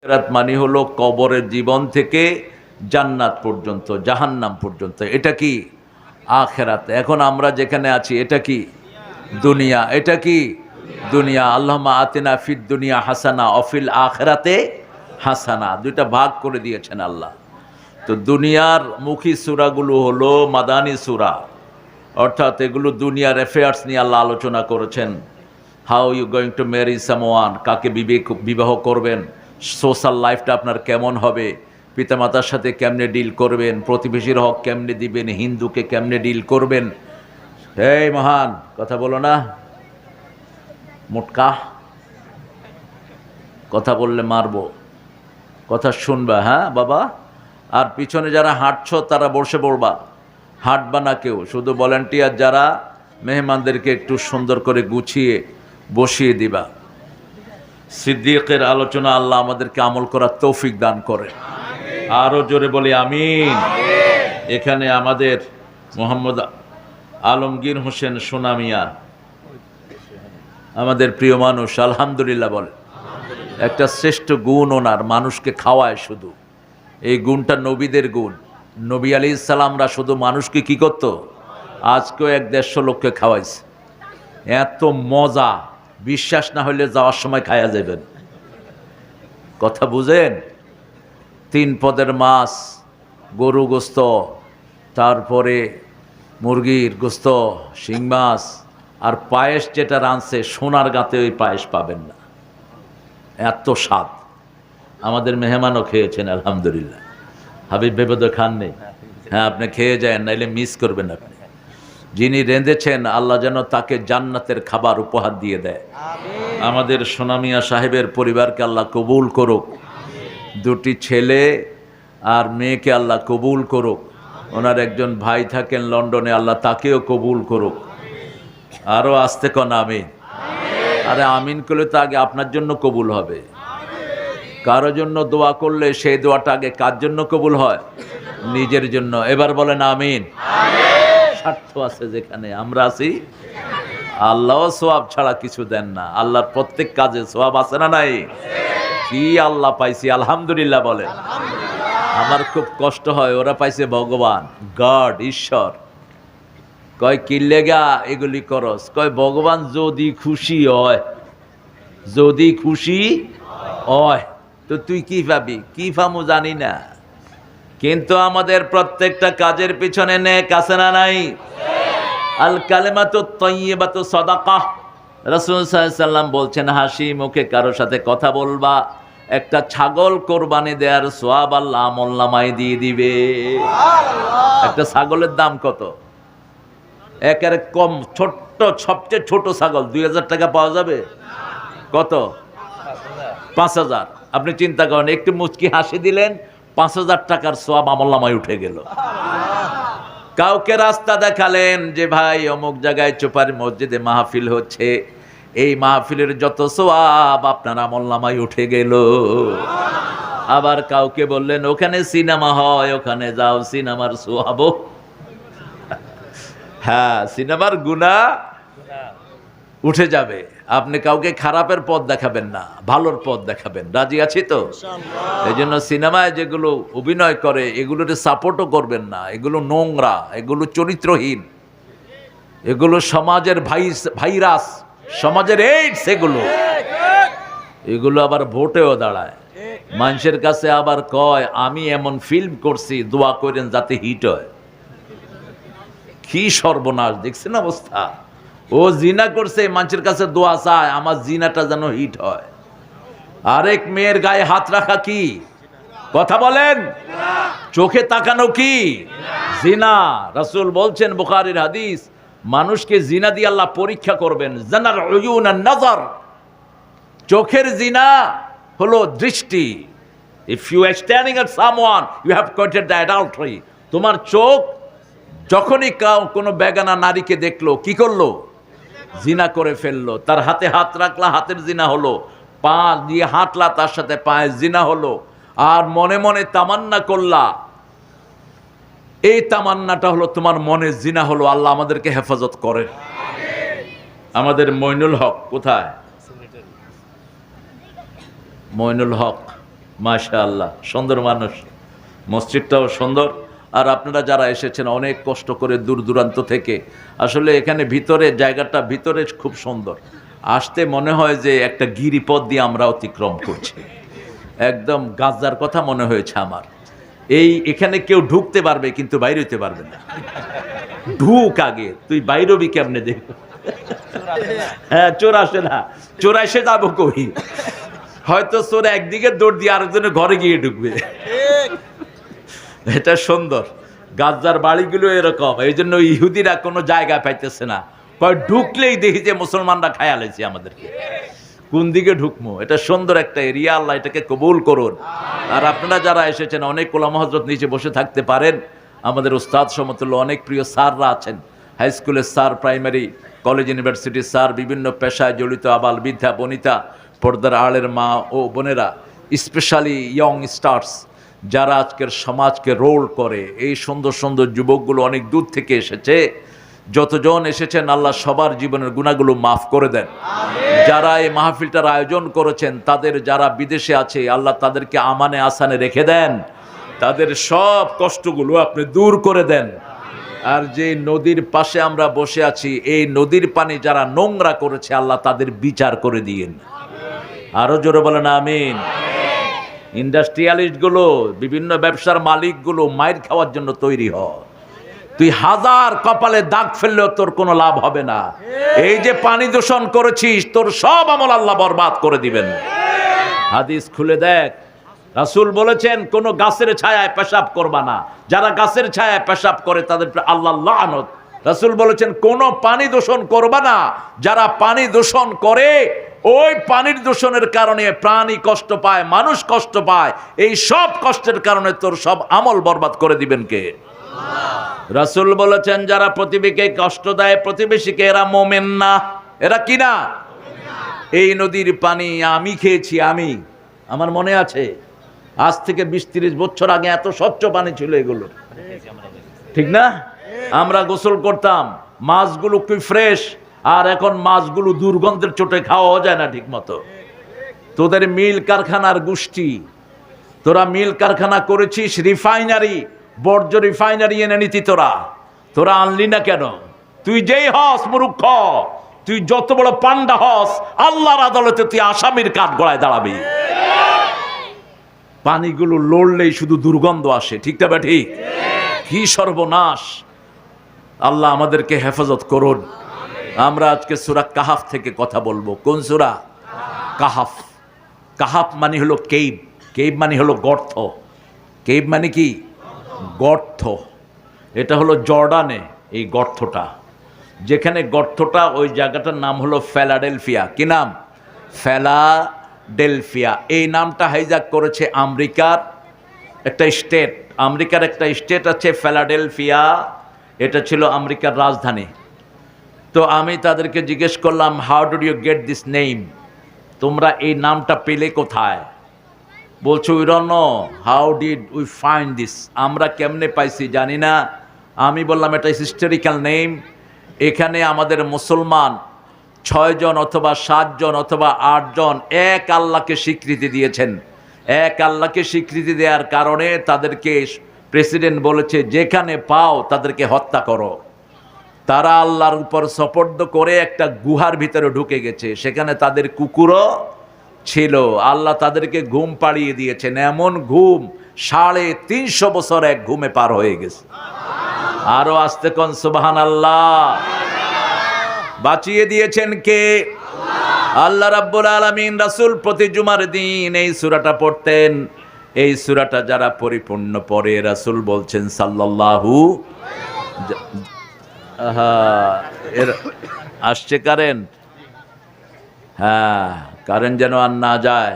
আখিরাত মানে হলো কবরের জীবন থেকে জান্নাত পর্যন্ত, জাহান্নাম পর্যন্ত। এটা কি আখিরাত। এখন আমরা যেখানে আছি এটা কি দুনিয়া। এটা কি দুনিয়া। আল্লাহুম্মা আতিনা ফিদ দুনিয়া হাসানা অফিল আখিরাতে হাসানা, দুইটা ভাগ করে দিয়েছেন আল্লাহ। তো দুনিয়ার মুখী সূরাগুলো হলো মাদানী সূরা, অর্থাৎ এগুলো দুনিয়ার অ্যাফেয়ার্স নিয়ে আল্লাহ আলোচনা করেছেন। How you going to marry someone, কাকে বিবাহ করবেন, সোশ্যাল লাইফটা আপনার কেমন হবে, পিতামাতার সাথে কেমনে ডিল করবেন, প্রতিবেশীর হক কেমনে দিবেন, হিন্দুকে কেমনে ডিল করবেন। এই মহান কথা বলো না, মোটকা কথা বললে মারবো, কথা শুনবা হ্যাঁ বাবা। আর পিছনে যারা হাঁটছ তারা বসে পড়বা, হাঁটবা না কেউ, শুধু ভলান্টিয়ার যারা মেহমানদেরকে একটু সুন্দর করে গুছিয়ে বসিয়ে দিবা। সিদ্দিকের আলোচনা আল্লাহ আমাদেরকে আমল করার তৌফিক দান করে। আরো জোরে বলি আমিন। এখানে আমাদের মোহাম্মদ আলমগীর হোসেন সোনামিয়া, আমাদের প্রিয় মানুষ, আলহামদুলিল্লাহ বলে। একটা শ্রেষ্ঠ গুণ ওনার, মানুষকে খাওয়ায় শুধু। এই গুণটা নবীদের গুণ। নবী আলাইহিস সালামরা শুধু মানুষকে কি করত, আজকেও 150 লোককে খাওয়াইছে। এত মজা, বিশ্বাস না হলে যাওয়ার সময় খায়া যাবেন। কথা বুঝেন। 3 পদের মাছ, গরু গোস্ত, তারপরে মুরগির গোস্ত, শিং মাছ, আর পায়েস যেটা রাঁধছে সোনার গাতে ওই পায়েস পাবেন না, এত স্বাদ। আমাদের মেহমানও খেয়েছেন আলহামদুলিল্লাহ। হাবিব ভেবে তো খাননি? হ্যাঁ, আপনি খেয়ে যায়, নাইলে মিস করবেন আপনি। যিনি রেঁধেছেন আল্লাহ যেন তাকে জান্নাতের খাবার উপহার দিয়ে দেয়। আমাদের সোনামিয়া সাহেবের পরিবারকে আল্লাহ কবুল করুক। 2টি ছেলে আর মেয়েকে আল্লাহ কবুল করুক। ওনার একজন ভাই থাকেন লন্ডনে, আল্লাহ তাকেও কবুল করুক। আরও আসতে কন আমিন। আরে আমিন করলে তো আগে আপনার জন্য কবুল হবে। কারো জন্য দোয়া করলে সেই দোয়াটা আগে কার জন্য কবুল হয়? নিজের জন্য। এবার বলেন আমিন। স্বার্থ আছে যেখানে আমরা আছি, আল্লাহ সওয়াব ছাড়া কিছু দেন না। আল্লাহর প্রত্যেক কাজে সওয়াব আছে না নাই? কি আল্লাহ পাইছি আলহামদুলিল্লাহ বলেন। আমার খুব কষ্ট হয়, ওরা পাইছে ভগবান, গড, ঈশ্বর। কয় কি লেগা এগুলি করস? কয় ভগবান যদি খুশি হয়, যদি খুশি হয় তো তুই কি পাবি, কি পামু জানি না। কিন্তু আমাদের প্রত্যেকটা কাজের পিছনে নেক আছে না নাই? আল কালিমাতু তাইয়্যিবাতু সাদাকাহ। রাসূল সাল্লাল্লাহু আলাইহি সাল্লাম বলছেন, হাসি মুখে কারোর সাথে কথা বলবা, একটা ছাগল কোরবানি দেওয়ার সওয়াব আল্লাহ আমলনামায় দিয়ে দিবে। একটা ছাগলের দাম কত? একের কম ছোট্ট, সবচেয়ে ছোট ছাগল 2000 টাকা পাওয়া যাবে। কত? 5000। আপনি চিন্তা করেন, একটু মুচকি হাসি দিলেন, 5000 টাকার সওয়াব আমলনামায় উঠে গেল। কাউকে রাস্তা দেখালেন যে ভাই অমুক জায়গায় চোপার মসজিদে মাহফিল হচ্ছে, এই মাহফিলের যত সওয়াব আপনার আমলনামায় উঠে গেল। আবার কাউকে বললেন ওখানে সিনেমা হয়, ওখানে যাও, সিনেমার সওয়াবও, হ্যাঁ সিনেমার গুনাহ উঠে যাবে। আপনি কাউকে খারাপের পথ দেখাবেন না, ভালোর পথ দেখাবেন। রাজি আছি তো? এই জন্য সিনেমায় যেগুলো অভিনয় করে এগুলোতে সাপোর্টও করবেন না। এগুলো নোংরা, এগুলো চরিত্রহীন, এগুলো সমাজের ভাইরাস, সমাজের এইডস। এগুলো আবার ভোটেও দাঁড়ায়। মানুষের কাছে আবার কয় আমি এমন ফিল্ম করছি, দোয়া করেন যাতে হিট হয়। কি সর্বনাশ দেখছেন অবস্থা। ও জিনা করছে, মানুষের কাছে দোয়া চায় আমার জিনাটা যেন হিট হয়। আরেক মেয়ের গায়ে হাত রাখা কি? কথা বলেন। চোখে তাকানো কি? জিনা। রাসূল বলছেন, বুখারীর হাদিস, মানুষকে জিনা দিয়ে আল্লাহ পরীক্ষা করবেন। জানার উয়ুনান নাজার, চোখের জিনা হলো দৃষ্টি। If you are standing at someone you have committed the adultery. তোমার চোখ যখনই কোনো বেগানা নারীকে দেখলো, কি করলো? জিনা করে ফেললো। তার হাতে হাত রাখলা, হাতের জিনা হলো। পা দিয়ে হাঁটলা, তার সাথে পায়ের জিনা হলো। আর মনে মনে তামান্না করলা, এই তামান্নাটা হলো তোমার মনে জিনা হলো। আল্লাহ আমাদেরকে হেফাজত করে। আমাদের মইনুল হক কোথায়? মইনুল হক মাশাআল্লাহ, সুন্দর মানুষ, মসজিদটাও সুন্দর। আর আপনারা যারা এসেছেন অনেক কষ্ট করে দূর দূরান্ত থেকে, আসলে এখানে ভিতরে জায়গাটা ভিতরে খুব সুন্দর, আসতে মনে হয় যে একটা গিরিপথ দিয়ে আমরা অতিক্রম করছি, একদম গাজার কথা মনে হয়েছে আমার। এখানে কেউ ঢুকতে পারবে কিন্তু বাইরে হইতে পারবে না। ঢুক আগে, তুই বাইরবি কেমনে দেখ। হ্যাঁ, চোর আসে না, চোর এসে যাবো কই? হয়তো চোর একদিকে দৌড় দিয়ে আরেকজনের ঘরে গিয়ে ঢুকবে। এটা সুন্দর, গাজার বাড়িগুলো এরকম, এই জন্য ইহুদিরা কোনো জায়গা পাইতেছে না, কয় ঢুকলেই দেখি যে মুসলমানরা খায়ালেছে আমাদেরকে, কোন দিকে ঢুকবো। এটা সুন্দর একটা এরিয়া, আল্লাহ এটাকে কবুল করুন। আর আপনারা যারা এসেছেন, অনেক ওলামা হযরত নিচে বসে থাকতে পারেন, আমাদের উস্তাদ সমতুল্য অনেক প্রিয় স্যাররা আছেন, হাই স্কুলের স্যার, প্রাইমারি, কলেজ, ইউনিভার্সিটির স্যার, বিভিন্ন পেশায় জড়িত আবাল বৃদ্ধা বনিতা, পর্দার আড়ের মা ও বোনেরা, স্পেশালি ইয়ং স্টার্স যারা আজকের সমাজকে রোল করে, এই সুন্দর সুন্দর যুবকগুলো অনেক দূর থেকে এসেছে। যতজন এসেছেন আল্লাহ সবার জীবনের গুনাহগুলো মাফ করে দেন। যারা এই মাহফিলটার আয়োজন করেছেন, তাদের যারা বিদেশে আছে, আল্লাহ তাদেরকে আমানে আসানে রেখে দেন, তাদের সব কষ্টগুলো আপনি দূর করে দেন। আর যে নদীর পাশে আমরা বসে আছি, এই নদীর পানি যারা নোংরা করেছে, আল্লাহ তাদের বিচার করে দিয়েন। আরো জোরে বলেন আমিন। ইন্ডাস্ট্রিয়ালিস্ট গুলো, বিভিন্ন ব্যবসার মালিকগুলো মাইর খাওয়ার জন্য তৈরি হ। তুই হাজার কপালে দাগ ফেললেও তোর কোনো লাভ হবে না। এই যে পানি দূষণ করেছিস, তোর সব আমল আল্লাহ বরবাদ করে দিবেন। হাদিস খুলে দেখ, রাসূল বলেছেন কোন গাছের ছায়ায় পেশাব করবা না, যারা গাছের ছায়ায় পেশাব করে তাদের আল্লাহ লানত। রাসূল বলেছেন কোন পানি দূষণ করবা না, যারা পানি দূষণ করে ওই পানির দূষণের কারণে প্রাণী কষ্ট পায়, মানুষ কষ্ট পায়, এই সব কষ্টের কারণে তোর সব আমল বরবাদ করে দিবেন কে? রাসূল বলেছেন যারা প্রতিবেশীকে কষ্ট দেয়, প্রতিবেশীকে, এরা মুমিন না। এরা কি না? এই নদীর পানি আমি খেয়েছি, আমার মনে আছে আজ থেকে 20-30 বছর আগে এত স্বচ্ছ পানি ছিল এগুলো, ঠিক না? আমরা গোসল করতাম, মাছগুলো কি ফ্রেশ, আর এখন মাছগুলো দুর্গন্ধের চোটে খাওয়া যায় না ঠিক মতো। তোদের মিল কারখানার গোষ্ঠী, তোরা মিল কারখানা করেছিস, রিফাইনারি, বর্জ্য রিফাইনারি এনে নিতি, তোরা আনলি না কেন? তুই যেই হস মূর্খ, তুই যত বড় পান্ডা হস, আল্লাহর আদালতে তুই আসামির কাঠ গড়ায় দাঁড়াবি। পানিগুলো লড়লেই শুধু দুর্গন্ধ আসে, ঠিক না ঠিক? কি সর্বনাশ! আল্লাহ আমাদেরকে হেফাজত করুন। আমরা আজকে সূরা কাহাফ থেকে কথা বলবো। কোন সূরা? কাহাফ। কাহাফ মানে হলো কেইব, কেইব মানে হলো গর্ত। কেইব মানে কি? গর্ত। এটা হলো জর্ডানে, এই গর্তটা, যেখানে গর্তটা, ওই জায়গাটার নাম হলো ফিলাডেলফিয়া। কি নাম? ফিলাডেলফিয়া। এই নামটা হাইজ্যাক করেছে আমেরিকার একটা স্টেট। আমেরিকার একটা স্টেট আছে ফিলাডেলফিয়া, এটা ছিল আমেরিকার রাজধানী। তো আমি তাদেরকে জিজ্ঞেস করলাম, how did you get this name? তোমরা এই নামটা পেলে কোথায়? বলছো we don't know how did we find this, আমরা কেমনে পাইছি জানি না। আমি বললাম এটা হিস্টোরিক্যাল নেম। এখানে আমাদের মুসলমান 6 জন অথবা 7 জন অথবা 8 জন এক আল্লাহকে স্বীকৃতি দিয়েছেন। এক আল্লাহকে স্বীকৃতি দেওয়ার কারণে তাদেরকে প্রেসিডেন্ট বলেছে যেখানে পাও তাদেরকে হত্যা করো। তারা আল্লাহর উপর সপর্দ করে একটা গুহার ভিতরে ঢুকে গেছে, সেখানে তাদের কুকুরও ছিল। আল্লাহ তাদেরকে ঘুম পাড়িয়ে দিয়েছেন, এমন ঘুম 350 বছর এক ঘুমে পার হয়ে গেছে। আরো আস্তে কোন সুবহানাল্লাহ। বাঁচিয়ে দিয়েছেন কে? আল্লাহ রাব্বুল আলামিন। রাসূল প্রতি জুমার দিন এই সূরাটা পড়তেন। এই সূরাটা যারা পরিপূর্ণ পড়ে, রাসূল বলছেন সাল্লাল্লাহু, এর আসছে কারেন্ট, হ্যাঁ কারেন্ট যেন আর না যায়।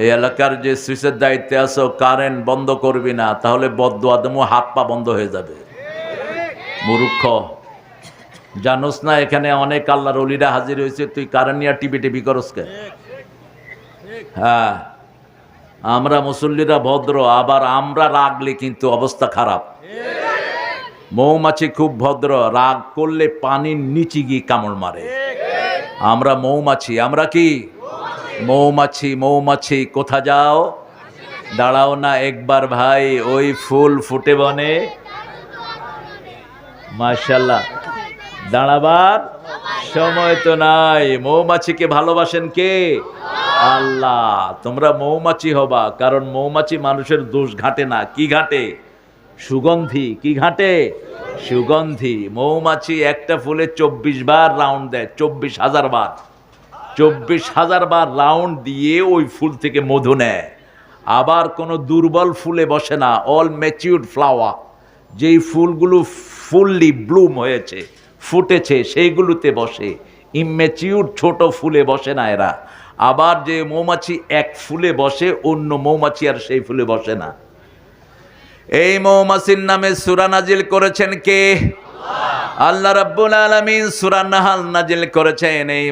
এই এলাকার যে সুইচের দায়িত্বে আছো, কারেন্ট বন্ধ করবি না, তাহলে বদদুয়া দেবো, হাত পা বন্ধ হয়ে যাবে। মূর্খ, জানোস না এখানে অনেক আল্লাহর ওলিরা হাজির হয়েছে, তুই কারেন্ট নিয়ে টিপি করস কে? হ্যাঁ, আমরা মুসল্লিরা ভদ্র, আবার আমরা রাগলে কিন্তু অবস্থা খারাপ। মৌমাছি খুব ভদ্র, রাগ করলে পানির নিচে গিয়ে কামড় মারে। আমরা মৌমাছি, আমরা কি? মৌমাছি মৌমাছি কোথা যাও, দাঁড়াও না একবার ভাই, ওই ফুল ফুটে বনে। মাশাআল্লাহ, দাঁড়াবার সময় তো নাই। মৌমাছিকে ভালোবাসেন কে? আল্লাহ। তোমরা মৌমাছি হবা, কারণ মৌমাছি মানুষের দোষ ঘাটে না। কি ঘাটে? সুগন্ধি। কি ঘাটে? সুগন্ধি। মৌমাছি একটা ফুলে 24 বার রাউন্ড দেয়, 24,000 বার। 24,000 বার রাউন্ড দিয়ে ওই ফুল থেকে মধু নেয়। আবার কোনো দুর্বল ফুলে বসে না, অল ম্যাচিউরড ফ্লাওয়ার, যেই ফুলগুলো ফুললি ব্লুম হয়েছে, ফুটেছে, সেইগুলোতে বসে। ইম্যাচিউর ছোট ফুলে বসে না এরা। আবার যে মৌমাছি এক ফুলে বসে, অন্য মৌমাছি আর সেই ফুলে বসে না। এই মৌমাছির নামে সূরা নাজিল করেছেন কে? আল্লাহ রাব্বুল আলামিন সূরা নাহাল নাজিল করেছেন। এই